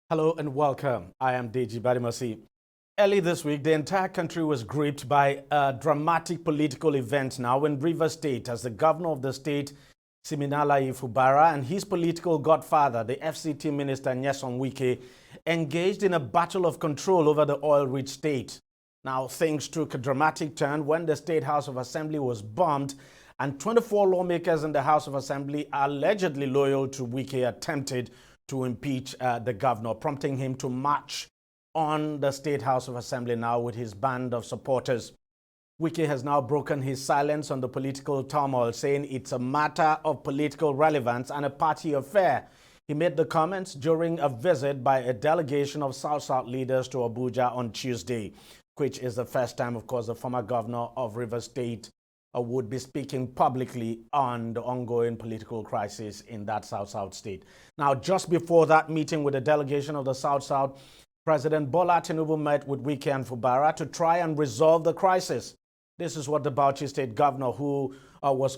Hello and welcome. I am Deji Badimasi. Early this week, the entire country was gripped by a dramatic political event now in Rivers State as the governor of the state, Siminalayi Fubara, and his political godfather, the FCT minister Nyesom Wike, engaged in a battle of control over the oil-rich state. Now, things took a dramatic turn when the State House of Assembly was bombed and 24 lawmakers in the House of Assembly allegedly loyal to Wike attempted to impeach the governor, prompting him to march on the State House of Assembly now with his band of supporters. Wike has now broken his silence on the political turmoil, saying it's a matter of political relevance and a party affair. He made the comments during a visit by a delegation of South-South leaders to Abuja on Tuesday, which is the first time, of course, the former governor of Rivers State would be speaking publicly on the ongoing political crisis in that South-South state. Now, just before that meeting with a delegation of the South-South, President Bola Tinubu met with Wike and Fubara to try and resolve the crisis. This is what the Bauchi State Governor, who's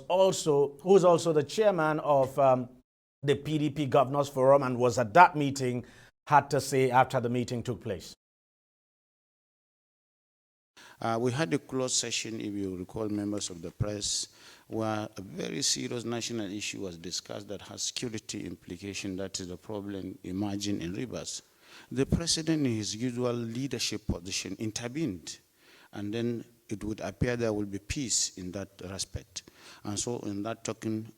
also the chairman of the PDP Governors Forum and was at that meeting, had to say after the meeting took place. We had a closed session, if you recall, members of the press, where a very serious national issue was discussed that has security implication. That is the problem emerging in Rivers. The president, in his usual leadership position, intervened, and then it would appear there will be peace in that respect. And so in that talking,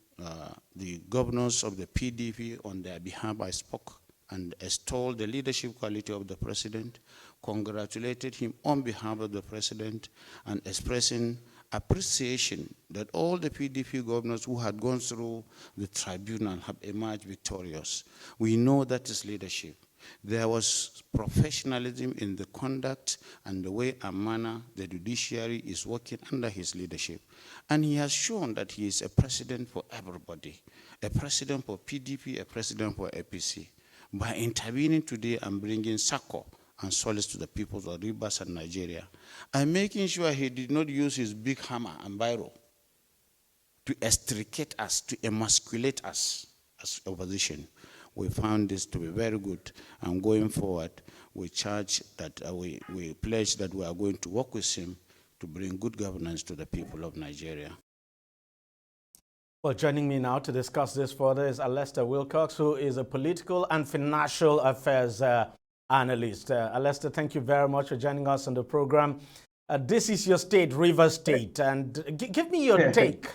the governors of the PDP, on their behalf, I spoke and extolled the leadership quality of the president, congratulated him on behalf of the president, and expressing appreciation that all the PDP governors who had gone through the tribunal have emerged victorious. We know that is leadership. There was professionalism in the conduct and the way and manner the judiciary is working under his leadership. And he has shown that he is a president for everybody, a president for PDP, a president for APC. By intervening today and bringing succor and solace to the people of Rivers and Nigeria, and making sure he did not use his big hammer and biro to extricate us, to emasculate us as opposition. We found this to be very good, and going forward, we charge that we pledge that we are going to work with him to bring good governance to the people of Nigeria. Well, joining me now to discuss this further is Alistair Wilcox, who is a political and financial affairs analyst. Alistair, thank you very much for joining us on the program. This is your state, Rivers State, and give me your take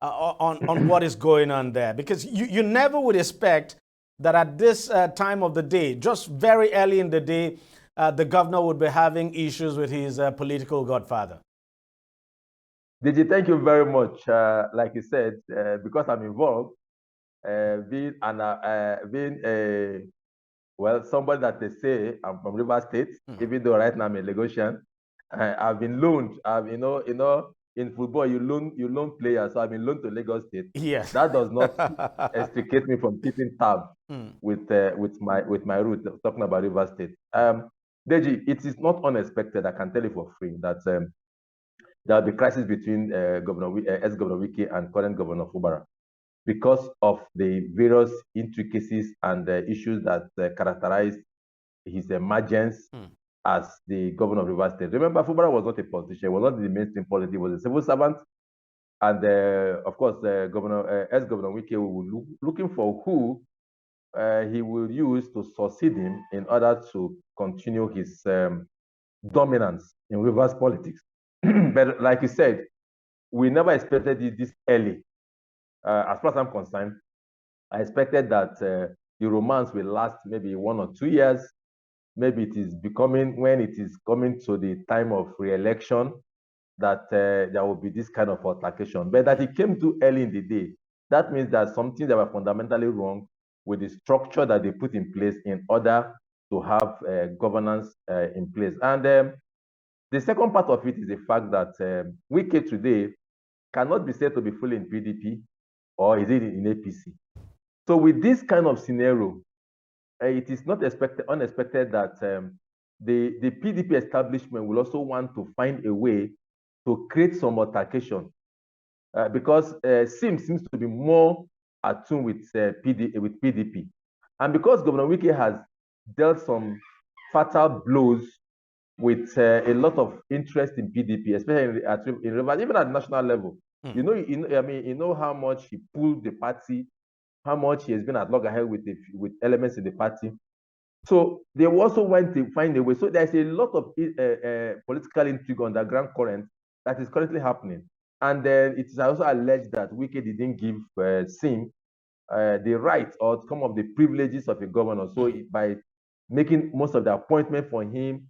on what is going on there, because you never would expect that at this time of the day, just very early in the day, the governor would be having issues with his political godfather. Digi, thank you very much. Like you said, because I'm involved, being somebody that they say I'm from Rivers State, even though right now I'm a Lagosian. I've been loaned. In football you loan players, so I've been loaned to Lagos State. Yes. That does not extricate me from keeping tab with my root. Talking about Rivers State, Deji, it is not unexpected. I can tell you for free that there will be crisis between ex-Governor Wike and current Governor Fubara because of the various intricacies and issues that characterized his emergence as the governor of Rivers State. Remember, Fubara was not a politician, he was not in the mainstream politics, he was a civil servant. And of course, ex-Governor Wike will looking for who he will use to succeed him in order to continue his dominance in Rivers politics. But like you said, we never expected it this early. As far as I'm concerned, I expected that the romance will last maybe 1 or 2 years. Maybe it is becoming, when it is coming to the time of re-election, that there will be this kind of altercation. But that it came too early in the day, that means that some things that were fundamentally wrong with the structure that they put in place in order to have governance in place. And the second part of it is the fact that Wike today cannot be said to be fully in PDP, or is it in APC? So with this kind of scenario, it is not unexpected that the PDP establishment will also want to find a way to create some altercation because SIM seems to be more attuned with PDP. And because Governor Wike has dealt some fatal blows with a lot of interest in PDP, especially in Rivers, even at national level. You know how much he pulled the party, how much he has been at loggerhead with elements in the party. So they also want to find a way. So there's a lot of political intrigue on the ground current that is currently happening. And then it is also alleged that Wike didn't give Sim the right or some of the privileges of a governor. So by making most of the appointment for him,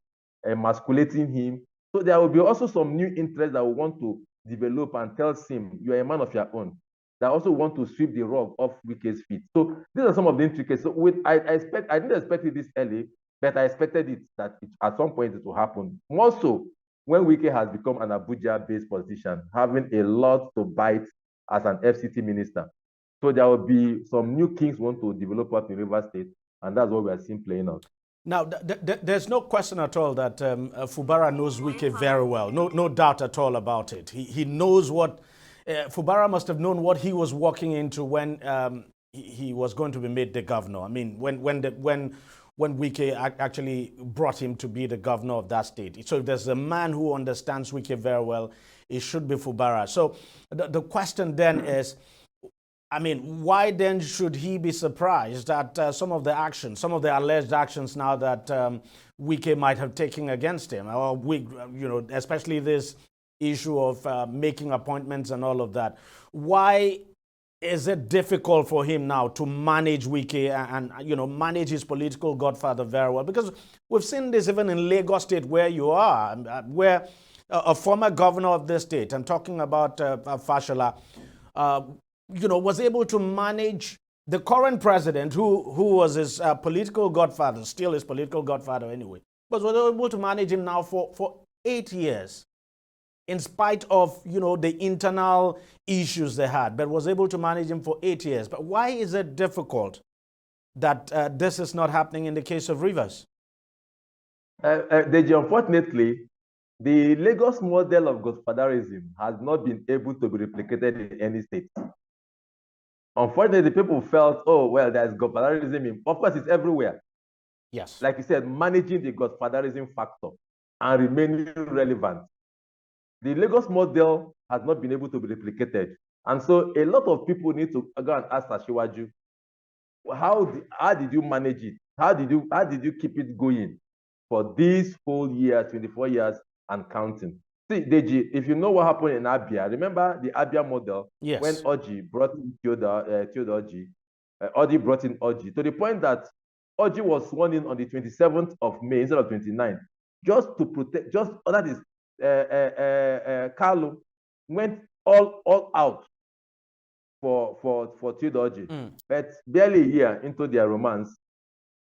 emasculating him. So there will be also some new interests that will want to develop and tell Sim, you are a man of your own. That also want to sweep the rug off Wike's feet. So these are some of the intricacies. So I didn't expect it this early, but I expected it that at some point it will happen. More so when Wike has become an Abuja-based politician, having a lot to bite as an FCT minister. So there will be some new kings want to develop up in Rivers State, and that's what we are seeing playing out. Now, there's no question at all that Fubara knows Wike very well. No doubt at all about it. He knows what Fubara must have known what he was walking into when he was going to be made the governor. I mean, when Wike actually brought him to be the governor of that state. So if there's a man who understands Wike very well, it should be Fubara. So the question then is, I mean, why then should he be surprised at some of the alleged actions now that Wike might have taken against him, or especially this issue of making appointments and all of that? Why is it difficult for him now to manage Wike and manage his political godfather very well? Because we've seen this even in Lagos State, where you are, where a former governor of this state, I'm talking about Fela, was able to manage the current president, who was his political godfather, still his political godfather anyway, but was able to manage him now for 8 years, in spite of the internal issues they had, but was able to manage him for 8 years. But why is it difficult that this is not happening in the case of Rivers? Unfortunately, the Lagos model of godfatherism has not been able to be replicated in any state. Unfortunately, people felt, oh, well, there's godfatherism. Of course, it's everywhere. Yes. Like you said, managing the godfatherism factor and remaining relevant. The Lagos model has not been able to be replicated. And so a lot of people need to go and ask Asiwaju, how did you manage it? How did you keep it going for these whole years, 24 years and counting? See, Deji, if you know what happened in Abia, remember the Abia model? Yes. When Oji brought in Theodore Oji, Oji brought in Oji, to the point that Oji was sworn in on the 27th of May instead of 29th, just to protect, that is, Carlo went all out for Theodore Oji. But barely a year into their romance,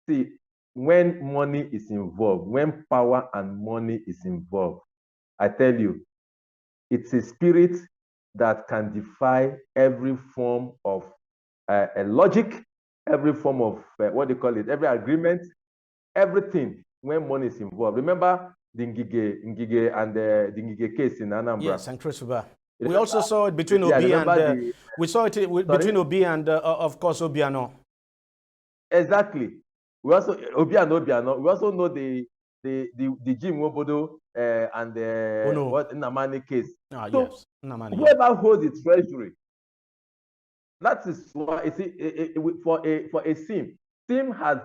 see, when money is involved, when power and money is involved, I tell you, it's a spirit that can defy every form of a logic, every form of, every agreement, everything when money is involved. Remember the Ngige and the Ngige case in Anambra? Yes, and Chris Fubara. We also saw it between Obi and, we saw it between Obi and, of course, Obiano. Exactly. We also, Obiano, we also know the Jim Wobodo and the Namani case. So yes, Namani, whoever holds the treasury, that is why for a SIM has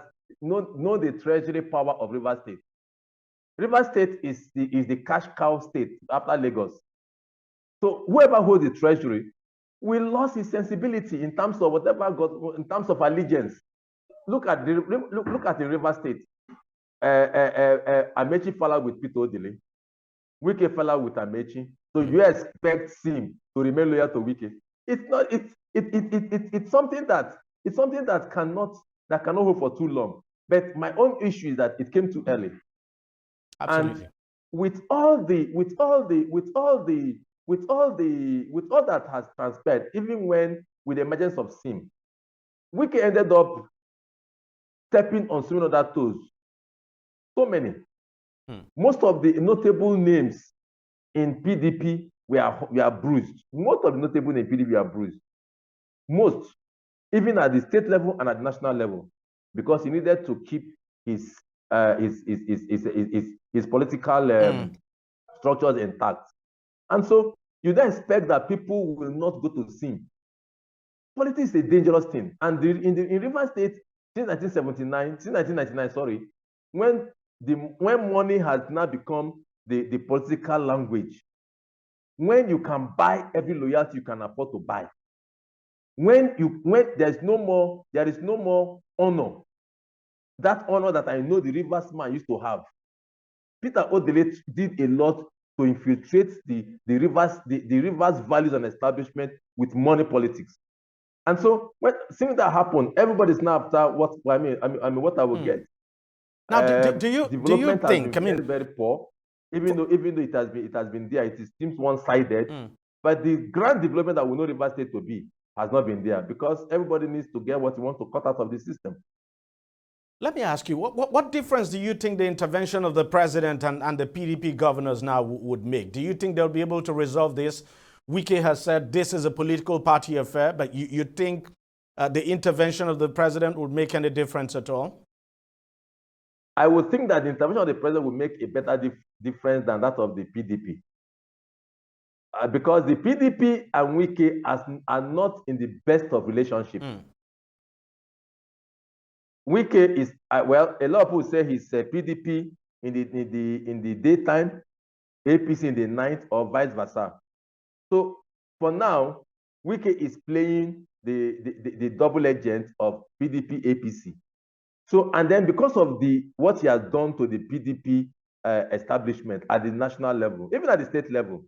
know the treasury power of Rivers State. Rivers State is the cash cow state after Lagos. So whoever holds the treasury will lose his sensibility in terms of in terms of allegiance. Look at the Rivers State. Amechi Fela with Peter Odile, Wike Fela with Amechi. So you expect Sim to remain loyal to Wike? It's not. It's something that cannot hold for too long. But my own issue is that it came too early. Absolutely. And with all that has transpired, even when with the emergence of Sim, Wike ended up stepping on some other toes. So many. Most of the notable names in PDP were bruised. Most of the notable names in PDP were bruised. Most, even at the state level and at the national level, because he needed to keep his political structures intact. And so you then expect that people will not go to sin. Politics is a dangerous thing. And in Rivers State, since 1999, sorry, when money has now become the political language, when you can buy every loyalty you can afford to buy, when there is no more honor, that honor that I know the Rivers man used to have. Peter Odele did a lot to infiltrate the Rivers values and establishment with money politics. And so when seeing that happen, everybody's now after what I mean what I will get. Now, do you think? Has been very poor, even though it has been there. It seems one-sided. But the grand development that we know Rivers State to be has not been there because everybody needs to get what you want to cut out of the system. Let me ask you, what difference do you think the intervention of the president and the PDP governors now would make? Do you think they'll be able to resolve this? Wike has said this is a political party affair, but you think the intervention of the president would make any difference at all? I would think that the intervention of the president would make a better difference than that of the PDP. Because the PDP and Wike are not in the best of relationships. Wike is, well, a lot of people say he's PDP in the daytime, APC in the night, or vice versa. So for now, Wike is playing the double agent of PDP APC. So, and then because of what he has done to the PDP establishment at the national level, even at the state level,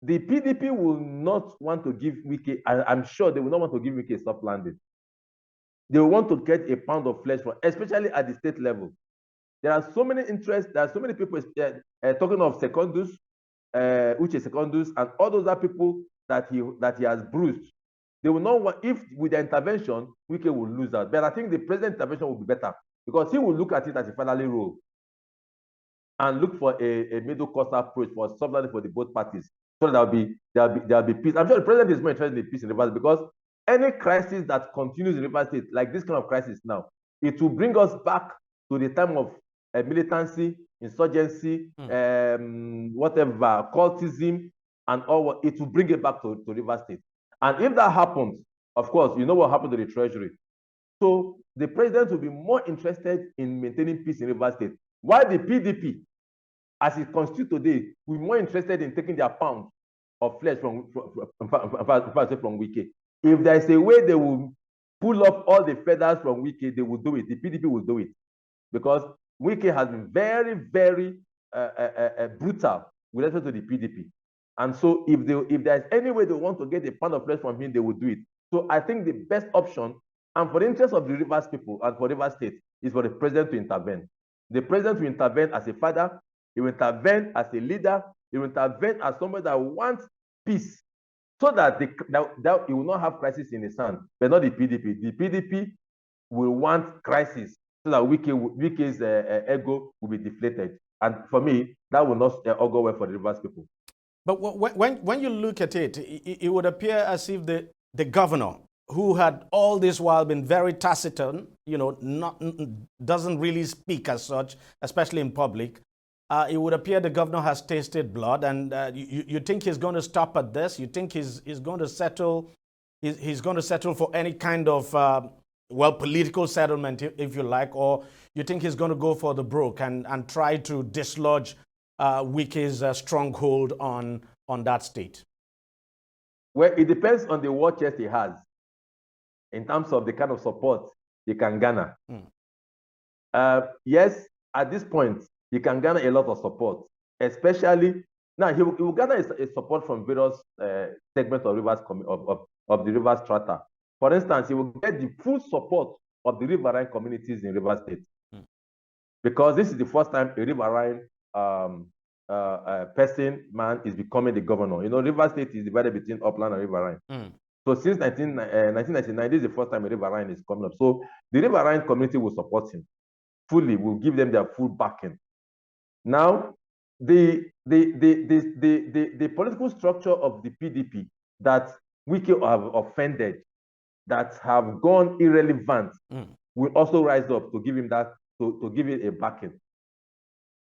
the PDP will not want to give Wike, I'm sure they will not want to give Wike a soft landing. They will want to get a pound of flesh, especially at the state level. There are so many interests, there are so many people talking of Secondus, Uche Secondus, and all those other people that he has bruised. They will not want, if with the intervention, Wike will lose out. But I think the president intervention will be better because he will look at it as a finale role and look for a middle course approach for somebody for the both parties. So there'll be peace. I'm sure the president is more interested in peace in Rivers because any crisis that continues in Rivers State, like this kind of crisis now, it will bring us back to the time of militancy, insurgency, whatever, cultism, and all. It will bring it back to Rivers State. And if that happens, of course, you know what happened to the treasury. So the president will be more interested in maintaining peace in Rivers State, while the PDP, as it constitutes today, will be more interested in taking their pound of flesh from Wike. If there is a way they will pull up all the feathers from Wike, they will do it. The PDP will do it. Because Wike has been very, very brutal with respect to the PDP. And so if there's any way they want to get a pound of flesh from him, they will do it. So I think the best option, and for the interest of the Rivers people and for Rivers State, is for the president to intervene. The president will intervene as a father, he will intervene as a leader, he will intervene as somebody that wants peace, so that he will not have crisis in his hand, but not the PDP. The PDP will want crisis so that Wike's ego will be deflated. And for me, that will not augur well for the Rivers people. But when you look at it, it would appear as if the governor, who had all this while been very taciturn, doesn't really speak as such, especially in public. It would appear the governor has tasted blood, and you think he's going to stop at this? You think he's going to settle? He's going to settle for any kind of political settlement, if you like, or you think he's going to go for the broke and try to dislodge Wike's stronghold on that state? Well, it depends on the war chest he has in terms of the kind of support he can garner. Yes, at this point, he can garner a lot of support, especially now. He will garner a support from various segments of Rivers of the Rivers strata. For instance, he will get the full support of the riverine communities in Rivers State, because this is the first time a riverine man is becoming the governor. Rivers State is divided between upland and riverine. So since 1999, this is the first time a riverine is coming up. So the riverine community will support him fully, will give them their full backing. Now, the political structure of the PDP that Wike have offended, that have gone irrelevant, will also rise up to give him that, to give it a backing.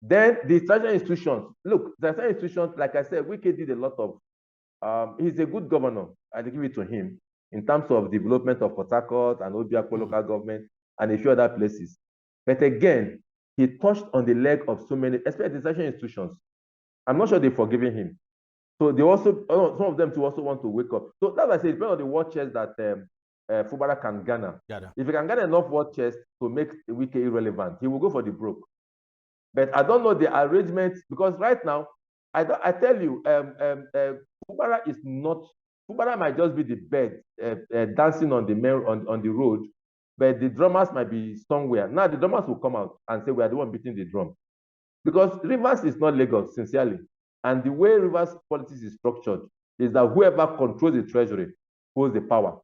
Then the traditional institutions, look, the traditional institutions, like I said, Wike did a lot of, he's a good governor, I give it to him, in terms of development of Port Harcourt and Obiakpo local government and a few other places. But again, he touched on the leg of so many, especially the traditional institutions. I'm not sure they've forgiven him. So they also, some of them too also want to wake up. So that's why I say, depending on the war chest that Fubara can garner. If he can garner enough war chest to make Wike irrelevant, he will go for the broke. But I don't know the arrangement, because right now, I tell you, Fubara is not, Fubara might just be the bed dancing on the road, but the drummers might be somewhere. Now the drummers will come out and say, we are the one beating the drum. Because Rivers is not Lagos, sincerely. And the way Rivers politics is structured is that whoever controls the treasury holds the power.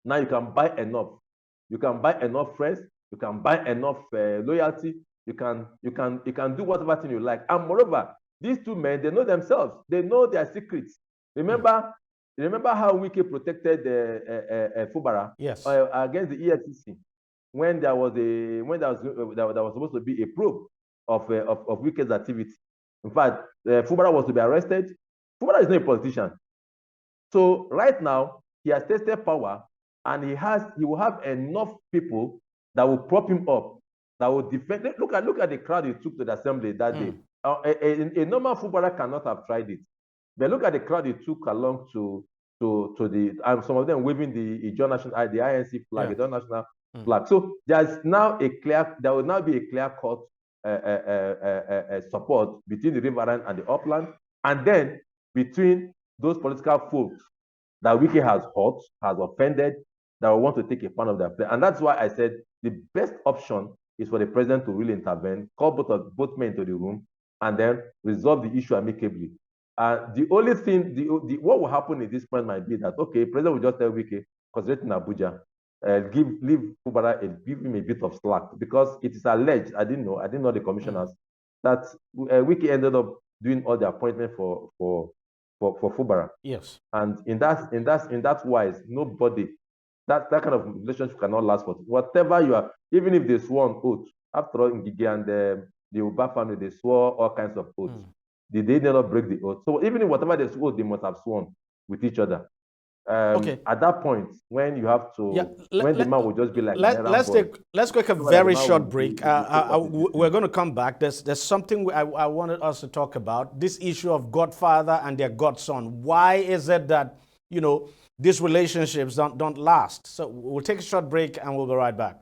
Now you can buy enough. You can buy enough friends. You can buy enough loyalty. You can do whatever thing you like. And moreover, these two men, they know themselves. They know their secrets. Remember how Wike protected Fubara against the EFCC when there was supposed to be a probe of Wike's activity. In fact, Fubara was to be arrested. Fubara is not a politician. So right now, he has tasted power, and he will have enough people that will prop him up, that will defend. Look at the crowd he took to the assembly that day. A normal Fubara cannot have tried it. But look at the crowd he took along to the, some of them waving the INC flag, the national flag. So there will now be a clear-cut support between the Riverine and the upland, and then between those political folks that Wike has hurt, has offended, that will want to take a part of their play. And that's why I said the best option is for the president to really intervene, call both men into the room, and then resolve the issue amicably. The only thing, what will happen in this point might be that, okay, president will just tell Wike, concentrate in Abuja, leave Fubara and give him a bit of slack, because it is alleged, I didn't know the commissioners, that Wike ended up doing all the appointment for Fubara. Yes. And in that wise, nobody, that kind of relationship cannot last for whatever you are, even if they swore an oath. After all, in Gigi and the Uba family, they swore all kinds of oaths. Did they never break the oath? So even if whatever they swore, they must have sworn with each other. At that point, when you have to, when the man will just be like, let's take a very short break. We're going to come back. There's something I wanted us to talk about, this issue of Godfather and their godson. Why is it that, these relationships don't last? So we'll take a short break and we'll be right back.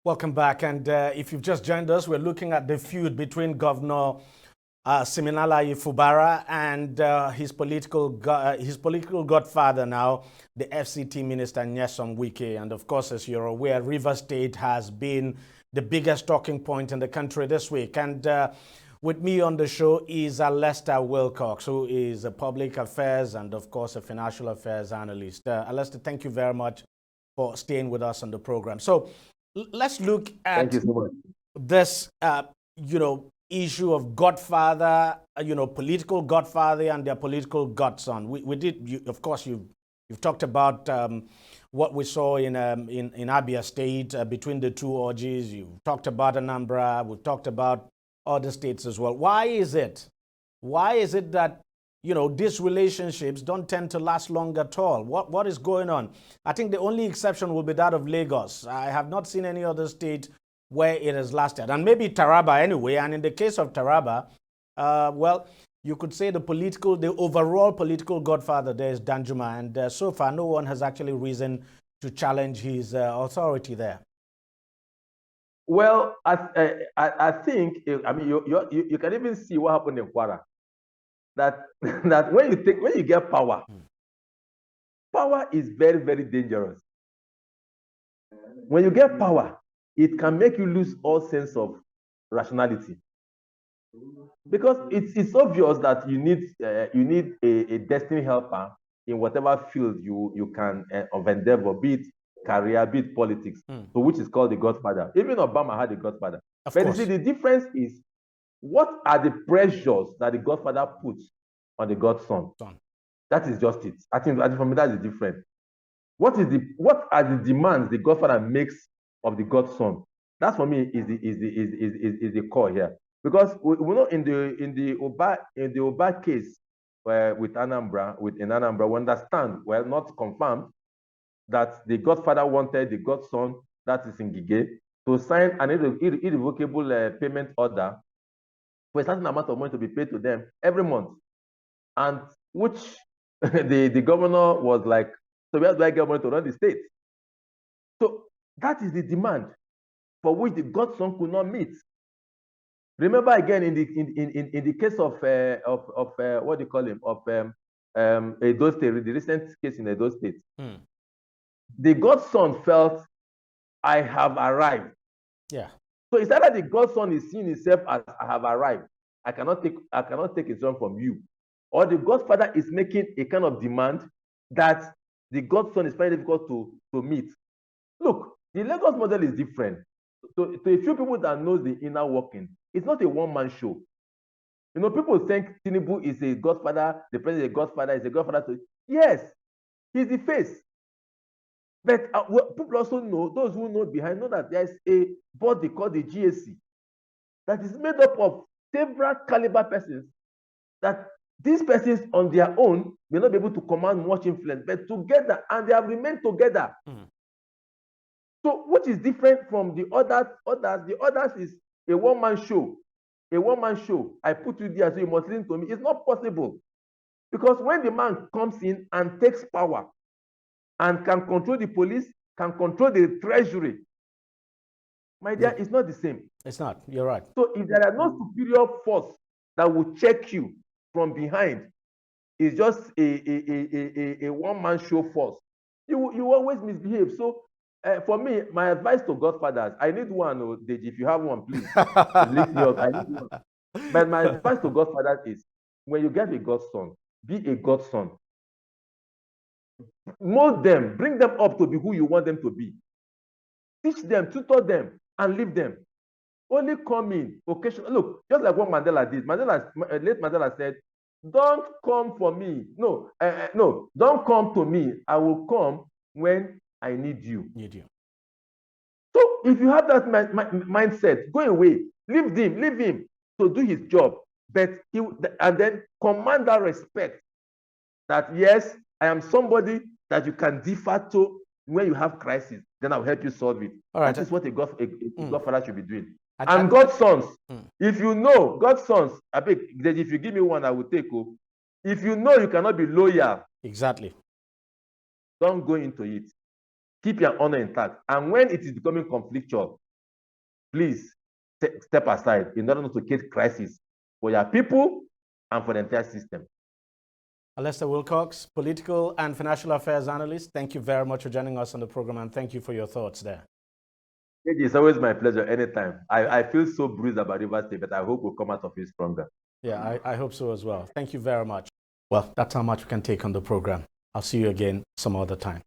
Welcome back, and if you've just joined us, we're looking at the feud between Governor Siminalayi Fubara and his political godfather now, the FCT Minister Nyesom Wike. And of course, as you're aware, Rivers State has been the biggest talking point in the country this week. And with me on the show is Lester Wilcox, who is a public affairs and, of course, a financial affairs analyst. Lester, thank you very much for staying with us on the program. So let's look at this, issue of Godfather, political Godfather and their political godson. Of course, you've talked about what we saw in Abia State between the two orgies. You've talked about Anambra. We've talked about other states as well. Why is it that these relationships don't tend to last long at all? What is going on? I think the only exception will be that of Lagos. I have not seen any other state where it has lasted, and maybe Taraba anyway. And in the case of Taraba, you could say the overall political godfather there is Danjuma, and so far no one has actually risen to challenge his authority there. Well, I think, you can even see what happened in Kwara. That when you get power, power is very, very dangerous. When you get power, it can make you lose all sense of rationality. Because it's obvious that you need a destiny helper in whatever field you can of endeavor, be it career, be it politics, so which is called the Godfather. Even Obama had a Godfather. But you see, the difference is, what are the pressures that the Godfather puts on the Godson? That is just it. I think for me that is different. What are the demands the Godfather makes of the Godson? That for me is the core here. Because we know in the Oba case with Anambra, we understand, well, not confirmed, that the Godfather wanted the Godson, that is in Gige, to sign an irrevocable payment order for a certain amount of money to be paid to them every month, and which the governor was like, so where do I get money to run the state? So that is the demand for which the Godson could not meet. Remember again in the case of what do you call him, of Edo State, the recent case in Edo State, the Godson felt, I have arrived. Yeah. So it's either the Godson is seeing himself as, I have arrived, I cannot take his son from you, or the Godfather is making a kind of demand that the Godson is finding difficult to meet. Look, the Lagos model is different. So to a few people that knows the inner working, it's not a one-man show. You know, people think Tinubu is a Godfather, the president is a Godfather, is a Godfather to, yes, he's the face. But people also know, those who know behind, know that there's a body called the GAC that is made up of several caliber persons, that these persons on their own may not be able to command much influence, but together, and they have remained together. So, which is different from the others? The others is a one-man show. A one-man show. I put you there, so you must listen to me. It's not possible. Because when the man comes in and takes power and can control the police, can control the treasury, my dear, it's not the same. It's not. You're right. So if there are no superior force that will check you from behind, it's just a one-man show force, you always misbehave. So for me, my advice to Godfathers, I need one, Deji, if you have one, please. Link me up. I need one. But my advice to Godfathers is, when you get a Godson, be a Godson. Mold them, bring them up to be who you want them to be. Teach them, tutor them, and leave them. Only come in occasionally. Look, just like what Mandela did. Late Mandela said, don't come for me. No, don't come to me. I will come when I need you. So if you have that mindset, go away. Leave him to do his job. But and then command that respect that, yes, I am somebody that you can defer to when you have crisis. Then I'll help you solve it. All right. That is what a Godfather should be doing. And Godsons, if you know, Godsons, I beg, if you give me one, I will take. If you know you cannot be loyal, exactly, don't go into it. Keep your honor intact. And when it is becoming conflictual, please step aside in order not to create crisis for your people and for the entire system. Lester Wilcox, political and financial affairs analyst, thank you very much for joining us on the program, and thank you for your thoughts there. It's always my pleasure, anytime. I feel so bruised about Rivers State, but I hope we'll come out of it stronger. Yeah, I hope so as well. Thank you very much. Well, that's how much we can take on the program. I'll see you again some other time.